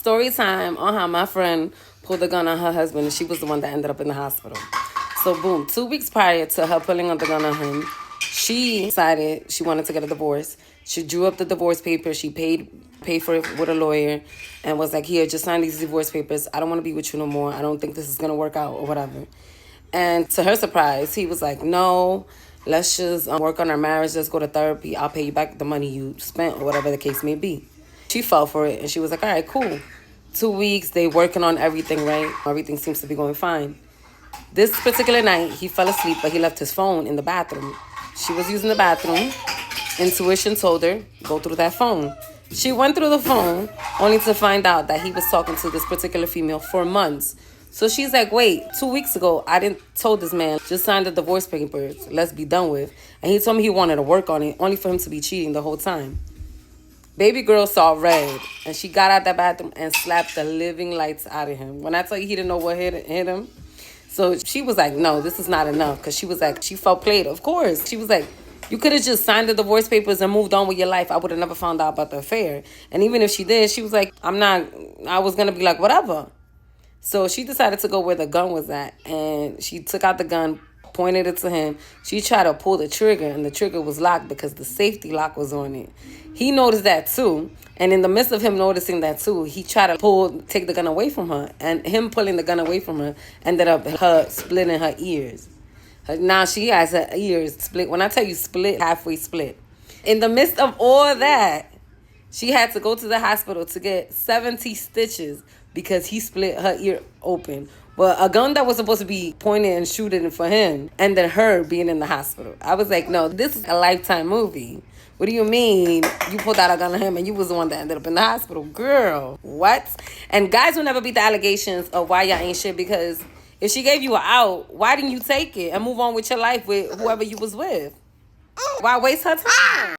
Story time on how my friend pulled a gun on her husband and she was the one that ended up in the hospital. So boom, 2 weeks prior to her pulling on the gun on him, she decided she wanted to get a divorce. She drew up the divorce papers. She paid for it with a lawyer and was like, here, just sign these divorce papers. I don't want to be with you no more. I don't think this is going to work out or whatever. And to her surprise, he was like, no, let's just work on our marriage. Let's go to therapy. I'll pay you back the money you spent or whatever the case may be. She fell for it and she was like, all right, cool. 2 weeks, they working on everything, right? Everything seems to be going fine. This particular night, he fell asleep, but he left his phone in the bathroom. She was using the bathroom. Intuition told her, go through that phone. She went through the phone, only to find out that he was talking to this particular female for months. So she's like, wait, 2 weeks ago, I didn't told this man, just sign the divorce papers, let's be done with. And he told me he wanted to work on it, only for him to be cheating the whole time. Baby girl saw red, and she got out that bathroom and slapped the living lights out of him. When I tell you he didn't know what hit him, so she was like, no, this is not enough. Because she was like, she felt played, of course. She was like, you could have just signed the divorce papers and moved on with your life. I would have never found out about the affair. And even if she did, she was like, I was going to be like, whatever. So she decided to go where the gun was at. And she took out the gun, pointed it to him. She tried to pull the trigger, and the trigger was locked because the safety lock was on it. He noticed that too. And in the midst of him noticing that too, he tried to take the gun away from her. And him pulling the gun away from her ended up her splitting her ears. Now she has her ears split. When I tell you split, halfway split. In the midst of all that, she had to go to the hospital to get 70 stitches because he split her ear open. Well, a gun that was supposed to be pointed and shooting for him, and then her being in the hospital. I was like, no, this is a Lifetime movie. What do you mean you pulled out a gun on him and you was the one that ended up in the hospital? Girl, what? And guys will never beat the allegations of why y'all ain't shit, because if she gave you an out, why didn't you take it and move on with your life with whoever you was with? Why waste her time?